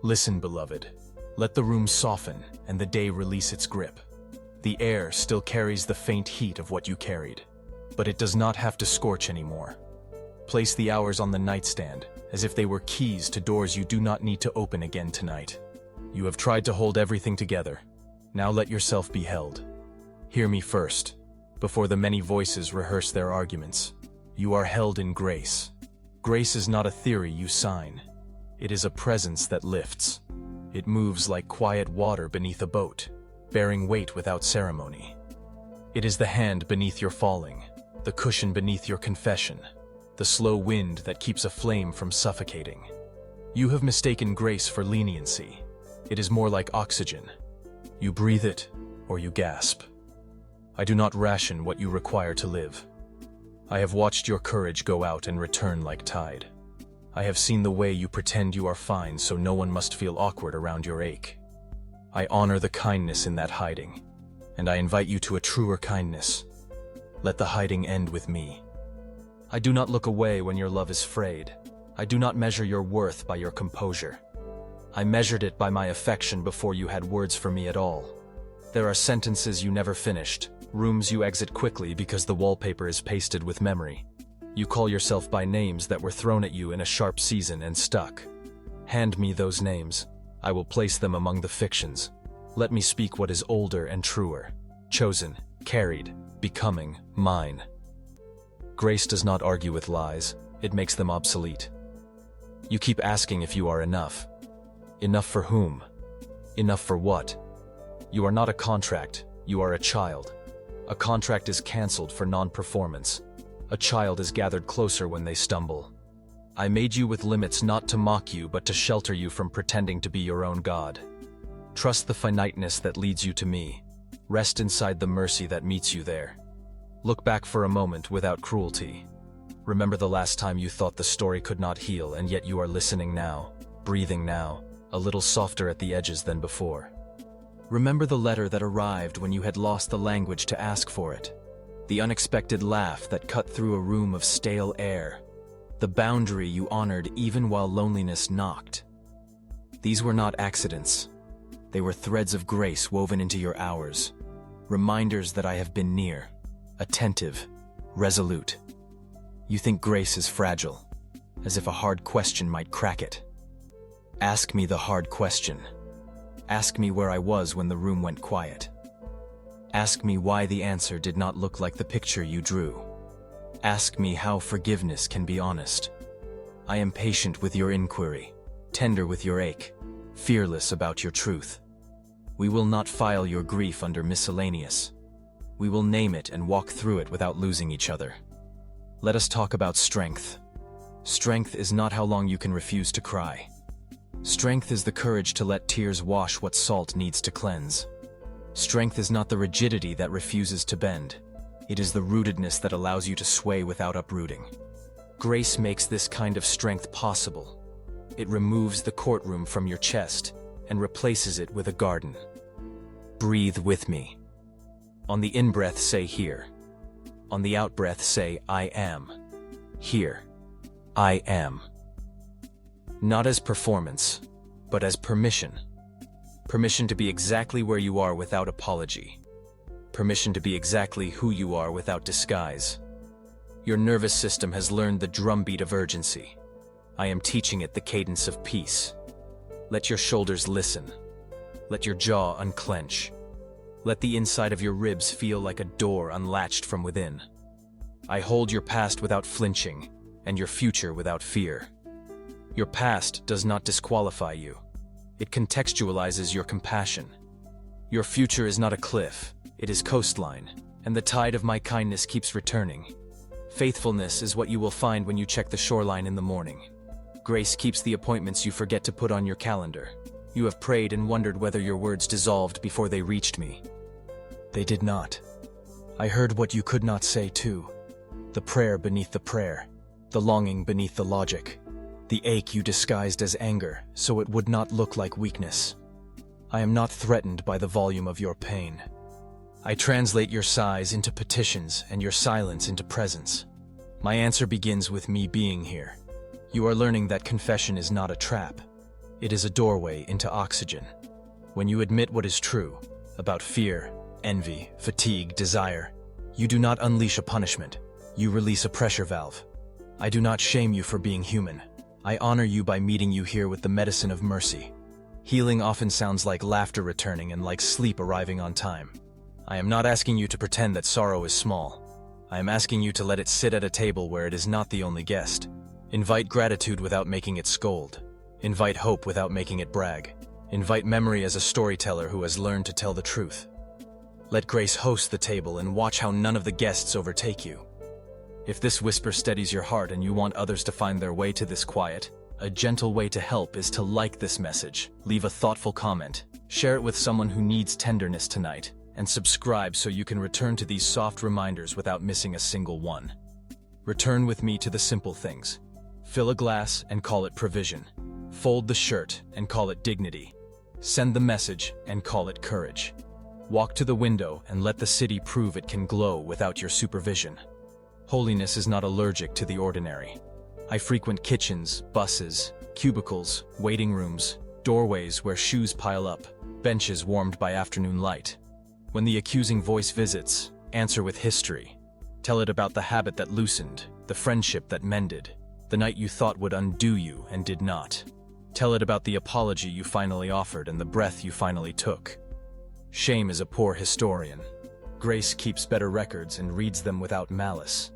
Listen, beloved. Let the room soften and the day release its grip. The air still carries the faint heat of what you carried, but it does not have to scorch anymore. Place the hours on the nightstand, as if they were keys to doors you do not need to open again tonight. You have tried to hold everything together. Now let yourself be held. Hear me first, before the many voices rehearse their arguments. You are held in grace. Grace is not a theory you sign. It is a presence that lifts. It moves like quiet water beneath a boat, bearing weight without ceremony. It is the hand beneath your falling, the cushion beneath your confession, the slow wind that keeps a flame from suffocating. You have mistaken grace for leniency. It is more like oxygen. You breathe it, or you gasp. I do not ration what you require to live. I have watched your courage go out and return like tide. I have seen the way you pretend you are fine so no one must feel awkward around your ache. I honor the kindness in that hiding, and I invite you to a truer kindness. Let the hiding end with me. I do not look away when your love is frayed. I do not measure your worth by your composure. I measured it by my affection before you had words for me at all. There are sentences you never finished, rooms you exit quickly because the wallpaper is pasted with memory. You call yourself by names that were thrown at you in a sharp season and stuck. Hand me those names. I will place them among the fictions. Let me speak what is older and truer. Chosen, carried, becoming, mine. Grace does not argue with lies. It makes them obsolete. You keep asking if you are enough. Enough for whom? Enough for what? You are not a contract. You are a child. A contract is cancelled for non-performance. A child is gathered closer when they stumble. I made you with limits not to mock you but to shelter you from pretending to be your own God. Trust the finiteness that leads you to me. Rest inside the mercy that meets you there. Look back for a moment without cruelty. Remember the last time you thought the story could not heal, and yet you are listening now, breathing now, a little softer at the edges than before. Remember the letter that arrived when you had lost the language to ask for it. The unexpected laugh that cut through a room of stale air. The boundary you honored even while loneliness knocked. These were not accidents. They were threads of grace woven into your hours. Reminders that I have been near, attentive, resolute. You think grace is fragile, as if a hard question might crack it. Ask me the hard question. Ask me where I was when the room went quiet. Ask me why the answer did not look like the picture you drew. Ask me how forgiveness can be honest. I am patient with your inquiry, tender with your ache, fearless about your truth. We will not file your grief under miscellaneous. We will name it and walk through it without losing each other. Let us talk about strength. Strength is not how long you can refuse to cry. Strength is the courage to let tears wash what salt needs to cleanse. Strength is not the rigidity that refuses to bend. It is the rootedness that allows you to sway without uprooting. Grace makes this kind of strength possible. It removes the courtroom from your chest and replaces it with a garden. Breathe with me. On the in-breath, say here. On the out-breath, say I am. Here. I am. Not as performance, but as permission. Permission to be exactly where you are without apology. Permission to be exactly who you are without disguise. Your nervous system has learned the drumbeat of urgency. I am teaching it the cadence of peace. Let your shoulders listen. Let your jaw unclench. Let the inside of your ribs feel like a door unlatched from within. I hold your past without flinching, and your future without fear. Your past does not disqualify you. It contextualizes your compassion. Your future is not a cliff, it is coastline, and the tide of my kindness keeps returning. Faithfulness is what you will find when you check the shoreline in the morning. Grace keeps the appointments you forget to put on your calendar. You have prayed and wondered whether your words dissolved before they reached me. They did not. I heard what you could not say too. The prayer beneath the prayer, the longing beneath the logic. The ache you disguised as anger, so it would not look like weakness. I am not threatened by the volume of your pain. I translate your sighs into petitions and your silence into presence. My answer begins with me being here. You are learning that confession is not a trap. It is a doorway into oxygen. When you admit what is true about fear, envy, fatigue, desire, you do not unleash a punishment. You release a pressure valve. I do not shame you for being human. I honor you by meeting you here with the medicine of mercy. Healing often sounds like laughter returning and like sleep arriving on time. I am not asking you to pretend that sorrow is small. I am asking you to let it sit at a table where it is not the only guest. Invite gratitude without making it scold. Invite hope without making it brag. Invite memory as a storyteller who has learned to tell the truth. Let grace host the table and watch how none of the guests overtake you. If this whisper steadies your heart and you want others to find their way to this quiet, a gentle way to help is to like this message, leave a thoughtful comment, share it with someone who needs tenderness tonight, and subscribe so you can return to these soft reminders without missing a single one. Return with me to the simple things. Fill a glass and call it provision. Fold the shirt and call it dignity. Send the message and call it courage. Walk to the window and let the city prove it can glow without your supervision. Holiness is not allergic to the ordinary. I frequent kitchens, buses, cubicles, waiting rooms, doorways where shoes pile up, benches warmed by afternoon light. When the accusing voice visits, answer with history. Tell it about the habit that loosened, the friendship that mended, the night you thought would undo you and did not. Tell it about the apology you finally offered and the breath you finally took. Shame is a poor historian. Grace keeps better records and reads them without malice.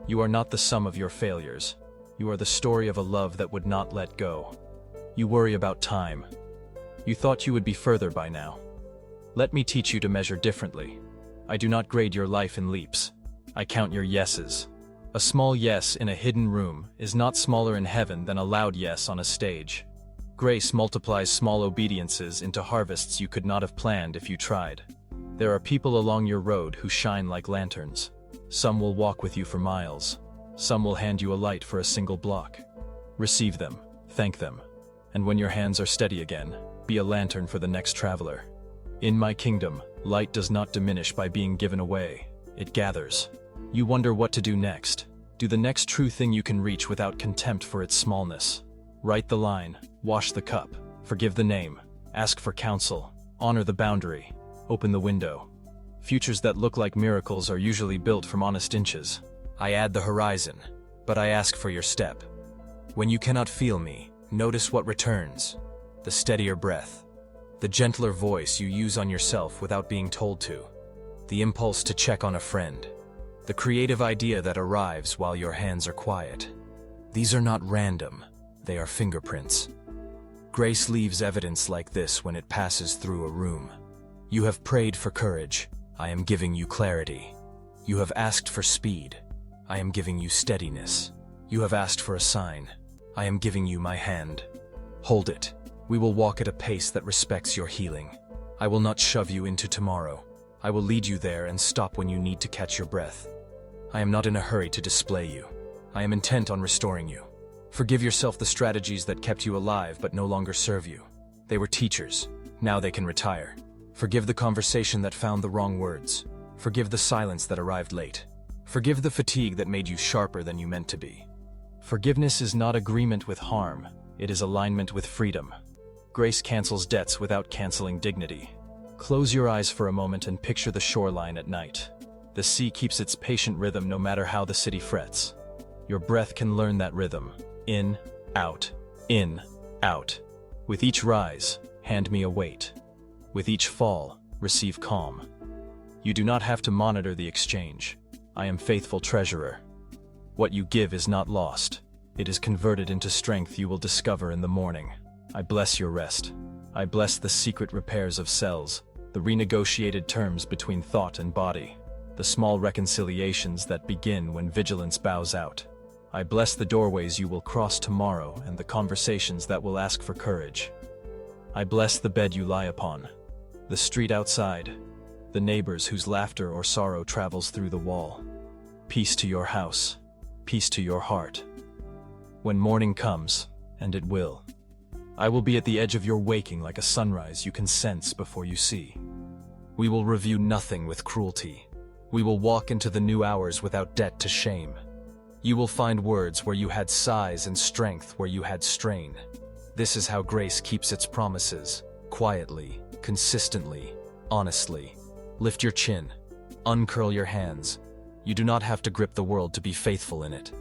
You are not the sum of your failures. You are the story of a love that would not let go. You worry about time. You thought you would be further by now. Let me teach you to measure differently. I do not grade your life in leaps. I count your yeses. A small yes in a hidden room is not smaller in heaven than a loud yes on a stage. Grace multiplies small obediences into harvests you could not have planned if you tried. There are people along your road who shine like lanterns. Some will walk with you for miles. Some will hand you a light for a single block. Receive them, thank them, and when your hands are steady again, be a lantern for the next traveler. In my kingdom, light does not diminish by being given away. It gathers. You wonder what to do next. Do the next true thing you can reach without contempt for its smallness. Write the line, wash the cup, forgive the name, ask for counsel, honor the boundary, open the window. Futures that look like miracles are usually built from honest inches. I add the horizon, but I ask for your step. When you cannot feel me, notice what returns. The steadier breath. The gentler voice you use on yourself without being told to. The impulse to check on a friend. The creative idea that arrives while your hands are quiet. These are not random, they are fingerprints. Grace leaves evidence like this when it passes through a room. You have prayed for courage. I am giving you clarity. You have asked for speed. I am giving you steadiness. You have asked for a sign. I am giving you my hand. Hold it. We will walk at a pace that respects your healing. I will not shove you into tomorrow. I will lead you there and stop when you need to catch your breath. I am not in a hurry to display you. I am intent on restoring you. Forgive yourself the strategies that kept you alive but no longer serve you. They were teachers. Now they can retire. Forgive the conversation that found the wrong words. Forgive the silence that arrived late. Forgive the fatigue that made you sharper than you meant to be. Forgiveness is not agreement with harm. It is alignment with freedom. Grace cancels debts without canceling dignity. Close your eyes for a moment and picture the shoreline at night. The sea keeps its patient rhythm no matter how the city frets. Your breath can learn that rhythm. In, out, in, out. With each rise, hand me a weight. With each fall, receive calm. You do not have to monitor the exchange. I am faithful treasurer. What you give is not lost. It is converted into strength you will discover in the morning. I bless your rest. I bless the secret repairs of cells, the renegotiated terms between thought and body, the small reconciliations that begin when vigilance bows out. I bless the doorways you will cross tomorrow and the conversations that will ask for courage. I bless the bed you lie upon, the street outside, the neighbors whose laughter or sorrow travels through the wall. Peace to your house, peace to your heart. When morning comes, and it will, I will be at the edge of your waking like a sunrise you can sense before you see. We will review nothing with cruelty. We will walk into the new hours without debt to shame. You will find words where you had size and strength where you had strain. This is how grace keeps its promises, quietly, consistently, honestly. Lift your chin, uncurl your hands. You do not have to grip the world to be faithful in it.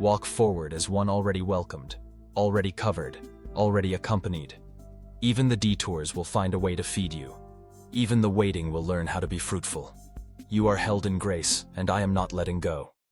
Walk forward as one already welcomed, already covered, already accompanied. Even the detours will find a way to feed you. Even the waiting will learn how to be fruitful. You are held in grace, and I am not letting go.